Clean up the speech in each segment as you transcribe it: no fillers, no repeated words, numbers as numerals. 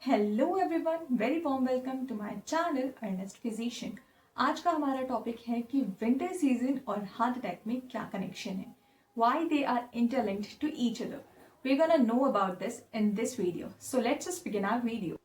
Hello everyone, very warm welcome to my channel earnest physician. आज का हमारा topic है कि विंटर सीजन और हार्ट अटैक में क्या कनेक्शन है, why they are interlinked to each other. We are gonna know about this in this video, so let's just begin our video.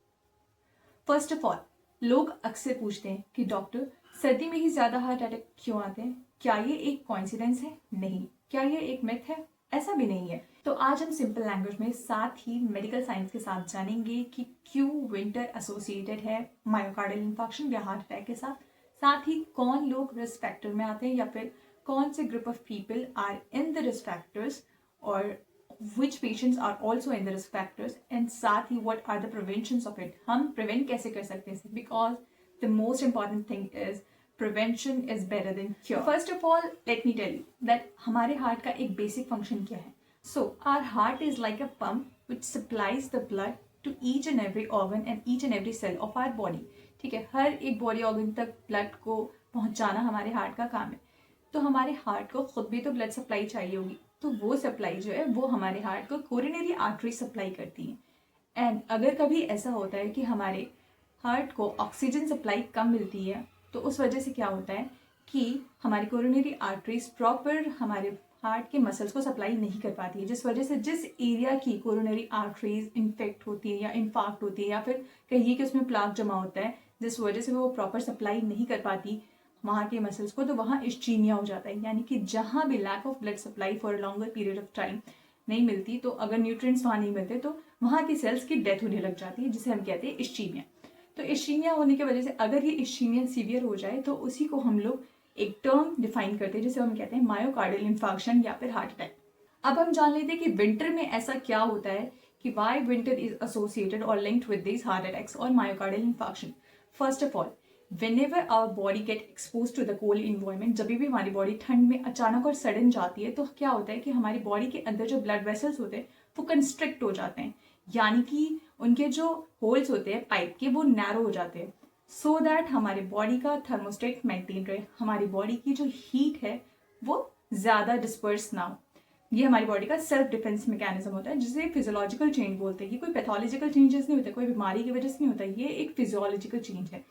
First of all, लोग अक्सर पूछते हैं कि डॉक्टर, सर्दी में ही ज्यादा हार्ट अटैक क्यों आते हैं? क्या ये एक कॉइंसिडेंस है? नहीं। क्या ये एक मिथ है? ऐसा भी नहीं है। तो आज हम सिंपल लैंग्वेज में साथ ही मेडिकल साइंस के साथ जानेंगे कि क्यों विंटर एसोसिएटेड है मायोकार्डियल इंफार्क्शन या हार्ट अटैक के साथ ही कौन लोग रिस्क फैक्टर में आते हैं या फिर कौन से group of people are in the risk factors और which patients are also in the risk factors, and साथ ही what are the preventions of it, हम prevent कैसे कर सकते हैं, because the most important thing is prevention is better than cure. First of all, let me tell you that हमारे heart का एक basic function क्या है. So our heart is like a pump which supplies the blood to each and every organ and each and every cell of our body. ठीक है, हर एक body organ तक blood को पहुंचाना हमारे हार्ट का काम है. तो हमारे हार्ट को खुद भी तो ब्लड सप्लाई चाहिए होगी, तो वो सप्लाई जो है वो हमारे हार्ट को कोरोनरी आर्टरी सप्लाई करती है. एंड अगर कभी ऐसा होता है कि हमारे हार्ट को ऑक्सीजन सप्लाई कम मिलती है, तो उस वजह से क्या होता है कि हमारी कोरोनरी आर्टरीज प्रॉपर हमारे हार्ट के मसल्स को सप्लाई नहीं कर पाती है, जिस वजह से जिस एरिया की कोरोनरी आर्टरीज इन्फेक्ट होती है या इन्फार्क्ट होती है या फिर कहिए कि उसमें प्लाक जमा होता है, जिस वजह से वो प्रॉपर सप्लाई नहीं कर पाती वहाँ के मसल्स को, तो वहाँ इश्चीमिया हो जाता है. यानी कि जहाँ भी lack of blood supply for a longer period of time नहीं मिलती, तो अगर न्यूट्रिएंट्स वहाँ नहीं मिलते तो वहाँ की सेल्स की डेथ होने लग जाती है, जिसे हम कहते हैं इश्चीमिया. तो इश्चीमिया होने की वजह से अगर ये इश्चीमिया सीवियर हो जाए तो उसी को हम लोग एक टर्म डिफाइन करते हैं जिसे हम कहते हैं मायोकार्डियल इंफार्क्शन या फिर हार्ट अटैक. अब हम जान लेते हैं कि विंटर में ऐसा क्या होता है कि वाई विंटर इज एसोसिएटेड और linked with this heart attacks और myocardial infarction. First of all, whenever our body get exposed to the cold environment, जब भी हमारी बॉडी ठंड में अचानक और सडन जाती है, तो क्या होता है कि हमारी बॉडी के अंदर जो ब्लड वेसल्स होते हैं वो कंस्ट्रिक्ट हो जाते हैं, यानी कि उनके जो होल्स होते हैं पाइप के वो नैरो हो जाते हैं, सो दैट हमारी बॉडी का थर्मोस्टेट मेंटेन रहे, हमारी बॉडी की जो हीट है वो ज़्यादा डिस्पर्स ना हो. ये हमारी बॉडी का सेल्फ डिफेंस मैकेनिज्म होता है, जिसे फिजियोलॉजिकल चेंज बोलते हैं. ये कोई पैथोलॉजिकल चेंजेस नहीं होते, कोई बीमारी की वजह से नहीं होता, ये एक फिजियोलॉजिकल चेंज है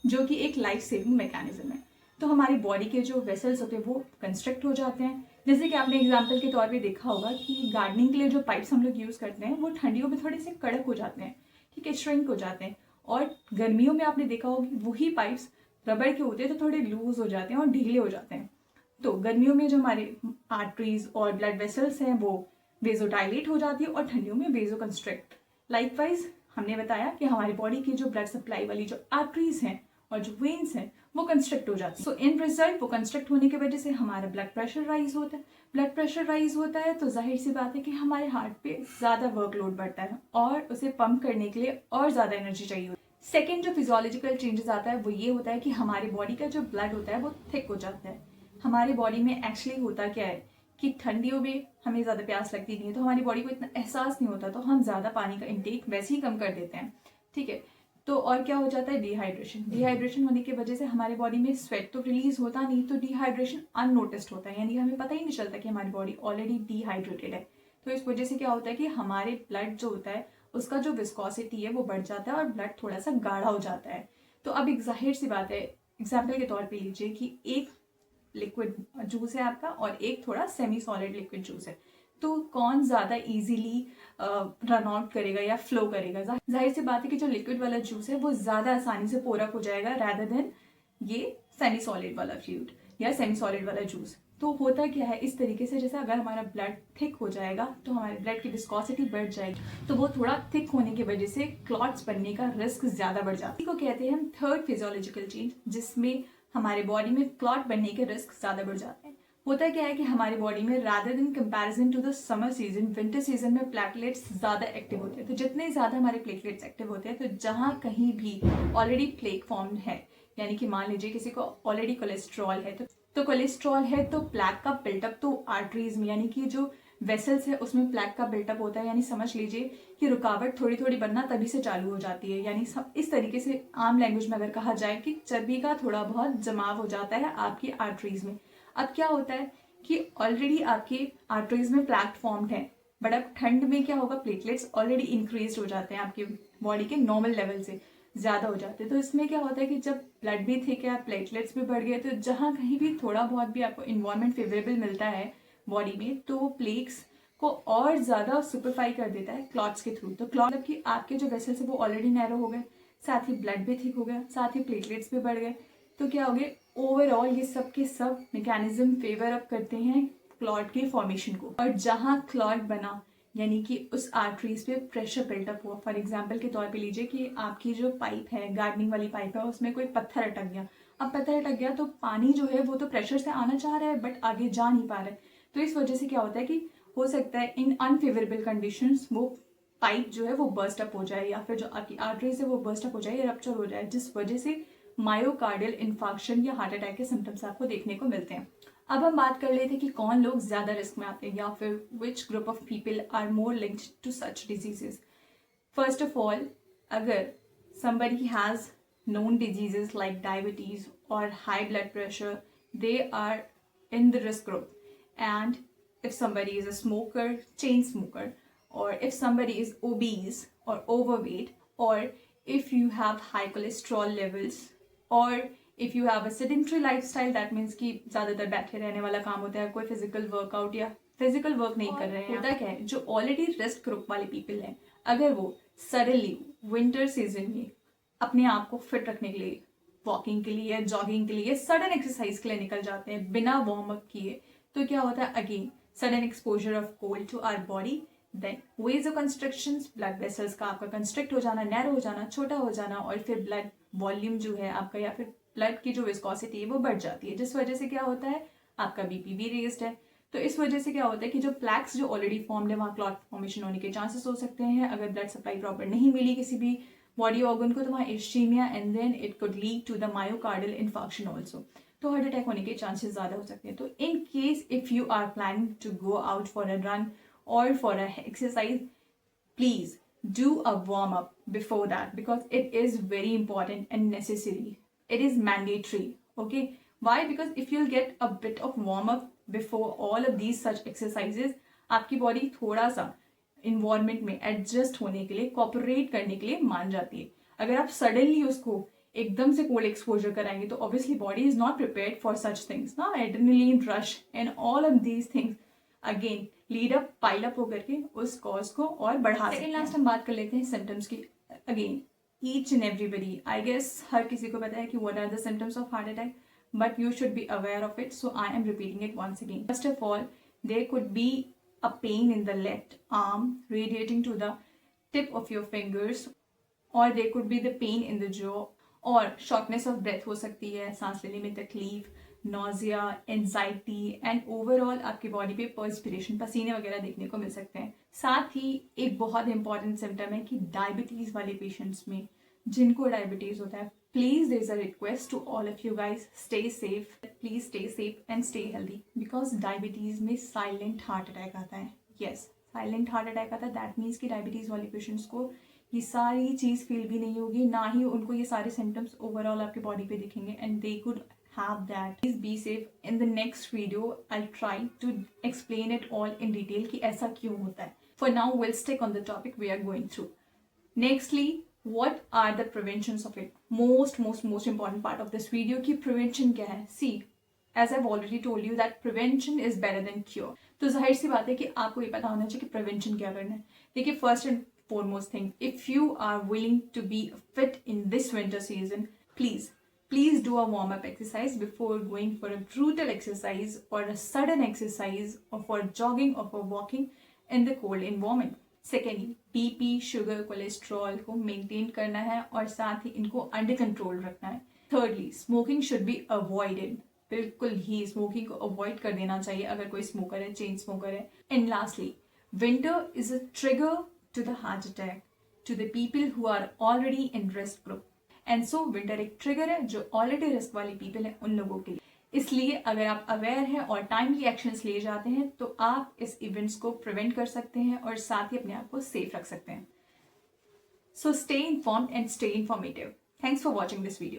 जो कि एक लाइफ सेविंग मैकेनिज्म है. तो हमारी बॉडी के जो वेसल्स होते हैं वो कंस्ट्रक्ट हो जाते हैं. जैसे कि आपने एग्जांपल के तौर पे देखा होगा कि गार्डनिंग के लिए जो पाइप्स हम लोग यूज़ करते हैं वो ठंडियों में थोड़े से कड़क हो जाते हैं, ठीक है, श्रिंक हो जाते हैं. और गर्मियों में आपने देखा होगा कि वही पाइप्स रबड़ के होते हैं तो थोड़े लूज हो जाते हैं और ढीले हो जाते हैं. तो गर्मियों में जो हमारे आर्टरीज और ब्लड वेसल्स हैं वो वेजोडाइलेट हो जाती है और ठंडियों में वेजो कंस्ट्रिक्ट. लाइकवाइज हमने बताया कि हमारी बॉडी की जो ब्लड सप्लाई वाली जो आर्टरीज हैं और जो वेन्स हैं वो कंस्ट्रक्ट हो जाती है. सो इन रिजल्ट वो कंस्ट्रक्ट होने की वजह से हमारा ब्लड प्रेशर राइज होता है. ब्लड प्रेशर राइज होता है तो जाहिर सी बात है कि हमारे हार्ट पे ज़्यादा वर्कलोड बढ़ता है और उसे पंप करने के लिए और ज़्यादा एनर्जी चाहिए होती है. सेकेंड जो फिजियोलॉजिकल चेंजेस आता है वो ये होता है कि हमारी बॉडी का जो ब्लड होता है वो थिक हो जाता है. हमारी बॉडी में एक्चुअली होता क्या है कि ठंडियों में हमें ज़्यादा प्यास लगती नहीं है, तो हमारी बॉडी को इतना एहसास नहीं होता, तो हम ज़्यादा पानी का इंटेक वैसे ही कम कर देते हैं, ठीक है. तो और क्या हो जाता है, डिहाइड्रेशन होने की वजह से हमारी बॉडी में स्वेट तो रिलीज होता नहीं, तो डिहाइड्रेशन अननोटिस्ड होता है, यानी हमें पता ही नहीं चलता कि हमारी बॉडी ऑलरेडी डिहाइड्रेटेड है. तो इस वजह से क्या होता है कि हमारे ब्लड जो होता है उसका जो विस्कोसिटी है वो बढ़ जाता है और ब्लड थोड़ा सा गाढ़ा हो जाता है. तो अब एक जाहिर सी बात है, एग्जाम्पल के तौर पर लीजिए कि एक लिक्विड जूस है आपका और एक थोड़ा सेमी सॉलिड लिक्विड जूस है, तो कौन ज़्यादा इजीली रन आउट करेगा या फ्लो करेगा? जाहिर सी बात है कि जो लिक्विड वाला जूस है वो ज़्यादा आसानी से पोर अप हो जाएगा रैदर देन ये सेमी सॉलिड वाला फ्लूइड या सेमी सॉलिड वाला जूस. तो होता क्या है इस तरीके से, जैसे अगर हमारा ब्लड थिक हो जाएगा तो हमारे ब्लड की विस्कोसिटी बढ़ जाएगी, तो वो थोड़ा थिक होने की वजह से क्लॉट्स बनने का रिस्क ज़्यादा बढ़ जाता है. इसी को कहते हैं हम थर्ड फिजियोलॉजिकल चेंज, जिसमें हमारे बॉडी में क्लॉट बनने के रिस्क ज़्यादा बढ़ जाते हैं. होता क्या है कि हमारी बॉडी में rather than comparison to the summer season, winter season में प्लेटलेट्स ज़्यादा एक्टिव होते हैं. तो जितने ज़्यादा हमारे प्लेटलेट्स एक्टिव होते हैं, तो जहाँ कहीं भी ऑलरेडी प्लेक फॉर्म है, यानी कि मान लीजिए किसी को ऑलरेडी कोलेस्ट्रॉल है, तो कोलेस्ट्रॉल है तो प्लैक का बिल्टअप तो आर्टरीज में, यानी कि जो वेसल्स है उसमें प्लैक का बिल्टअप होता है. यानी समझ लीजिए कि रुकावट थोड़ी थोड़ी बनना तभी से चालू हो जाती है. यानी इस तरीके से आम लैंग्वेज में अगर कहा जाए कि चर्बी का थोड़ा बहुत जमाव हो जाता है आपकी आर्टरीज में. अब क्या होता है कि ऑलरेडी आपकी आर्टरीज में प्लैक फॉर्म्ड है, बट अब ठंड में क्या होगा, प्लेटलेट्स ऑलरेडी इंक्रीज हो जाते हैं, आपकी बॉडी के नॉर्मल लेवल से ज़्यादा हो जाते हैं। तो इसमें क्या होता है कि जब ब्लड भी थिक है, प्लेटलेट्स भी बढ़ गए, तो जहाँ कहीं भी थोड़ा बहुत भी आपको इन्वायरमेंट फेवरेबल मिलता है बॉडी में, तो वो प्लेक्स को और ज़्यादा सुपरफाई कर देता है क्लॉट्स के थ्रू। तो क्लॉट, मतलब कि आपके जो वेसल्स है वो ऑलरेडी नैरो हो गए, साथ ही ब्लड भी थिक हो गया, साथ ही प्लेटलेट्स भी बढ़ गए, तो क्या हो गया, ओवरऑल ये सब के सब मैकेनिज्म फेवर अप करते हैं क्लॉट के फॉर्मेशन को। और जहाँ क्लॉट बना, यानी कि उस आर्टरीज पे प्रेशर बिल्टअप हुआ, फॉर एग्जाम्पल के तौर पे लीजिए कि आपकी जो पाइप है, गार्डनिंग वाली पाइप है, उसमें कोई पत्थर अटक गया। अब पत्थर अटक गया तो पानी जो है वो तो प्रेशर से आना चाह रहा है बट आगे जा नहीं पा रहा है। तो इस वजह से क्या होता है कि हो सकता है इन अनफेवरेबल कंडीशंस वो पाइप जो है वो बर्स्ट अप हो जाए, या फिर जो आपकी आर्टरीज है वो बर्स्ट अप हो जाए या रप्चर हो जाए, जिस वजह से मायोकार्डियल इन्फार्क्शन या हार्ट अटैक के सिम्टम्स आपको देखने को मिलते हैं। अब हम बात कर लेते हैं कि कौन लोग ज्यादा रिस्क में आते हैं, या फिर which group of people are more linked to such diseases. First of all, अगर somebody has known diseases like diabetes or high blood pressure, they are in the risk group. And if somebody is a smoker, chain smoker, or if somebody is obese or overweight, or if you have high cholesterol levels, or if you have a sedentary lifestyle, that means कि ज़्यादातर बैठे रहने वाला काम होता है, कोई physical workout या फिजिकल वर्क नहीं कर रहे हैं। होता क्या है, जो ऑलरेडी रिस्क ग्रुप वाले पीपल हैं, अगर वो सडनली विंटर सीजन में अपने आप को फिट रखने के लिए वॉकिंग के लिए, जॉगिंग के लिए, सडन एक्सरसाइज के लिए निकल जाते हैं बिना वार्म अप किए, तो क्या होता है, again sudden exposure of cold to our body, then ways of construction, blood vessels का आपका कंस्ट्रक्ट हो जाना, नैरो हो जाना, छोटा हो जाना, और फिर ब्लड वॉल्यूम जो है आपका, या फिर ब्लड की जो विस्कोसिटी है वो बढ़ जाती है, जिस वजह से क्या होता है, आपका बीपी भी रेज्ड है। तो इस वजह से क्या होता है कि जो प्लैक्स जो ऑलरेडी फॉर्म्ड है, वहाँ क्लॉट फॉर्मेशन होने के चांसेस हो सकते हैं। अगर ब्लड सप्लाई प्रॉपर नहीं मिली किसी भी बॉडी ऑर्गन को, तो वहाँ ischaemia and then it could lead to the myocardial infarction also, तो हार्ट अटैक होने के चांसेस ज़्यादा हो सकते हैं। तो in case if you are planning to go out for a run और for a exercise, please do a warm up before that, because it is very important and necessary. It is mandatory. Okay, why? Because if you'll get a bit of warm up before all of these such exercises, आपकी body थोड़ा सा environment में adjust होने के लिए, cooperate करने के लिए मान जाती है। अगर आप सडनली उसको एकदम से कोल्ड एक्सपोजर कराएंगे तो obviously body is not prepared for such things ना, adrenaline rush and all of these things again lead up, pile up होकर के उस कॉज को और बढ़ा सकते हैं। लास्ट हम बात कर लेते हैं सिम्टम्स की। Again each and everybody, I guess हर किसी को पता है कि what are the symptoms of heart attack, but you should be aware of it, so I am repeating it once again. First of all, there could be a pain in the left arm radiating to the tip of your fingers, or there could be the pain in the jaw, और shortness of breath हो सकती है, सांस लेने में तकलीफ, nausea, anxiety and overall आपकी body पे perspiration, पसीने वगैरह देखने को मिल सकते हैं। साथ ही एक बहुत इंपॉर्टेंट सिम्टम है कि डायबिटीज वाले पेशेंट्स में, जिनको डायबिटीज होता है, please there is a request to all of you guys, stay safe, please stay safe and stay healthy, because diabetes में साइलेंट हार्ट अटैक आता है। यस, साइलेंट हार्ट अटैक आता है, दैट मीन्स कि डायबिटीज वाले patients को ये सारी चीज फील भी नहीं होगी, ना ही उनको ये सारे सिम्टम्स ओवरऑल आपकी बॉडी पे दिखेंगे, and they could have that. Please be safe. In the next video I'll try to explain it all in detail कि ऐसा क्यों होता है। For now we'll stick on the topic we are going through. Nextly, what are the preventions of it? Most important part of this video कि prevention क्या है। See, as I've already told you that prevention is better than cure. तो जाहिर सी बात है कि आपको ये पता होना चाहिए कि prevention क्या करना है। देखिए, first and foremost thing, if you are willing to be fit in this winter season, please do a warm up exercise before going for a brutal exercise or a sudden exercise, or for jogging or for walking in the cold environment. Secondly, BP, sugar, cholesterol को maintain करना है और साथ ही इनको under control रखना है. Thirdly, smoking should be avoided. बिल्कुल ही smoking को अवॉइड कर देना चाहिए अगर कोई स्मोकर है, चेन स्मोकर है. And lastly, winter is a trigger to the heart attack to the people who are already in risk group. And so winter एक ट्रिगर है जो ऑलरेडी रिस्क वाले पीपल हैं उन लोगों के लिए. इसलिए अगर आप अवेयर हैं और टाइमली एक्शंस ले जाते हैं तो आप इस इवेंट्स को प्रिवेंट कर सकते हैं और साथ ही अपने आप को सेफ रख सकते हैं. So stay informed and stay informative. Thanks for watching this video.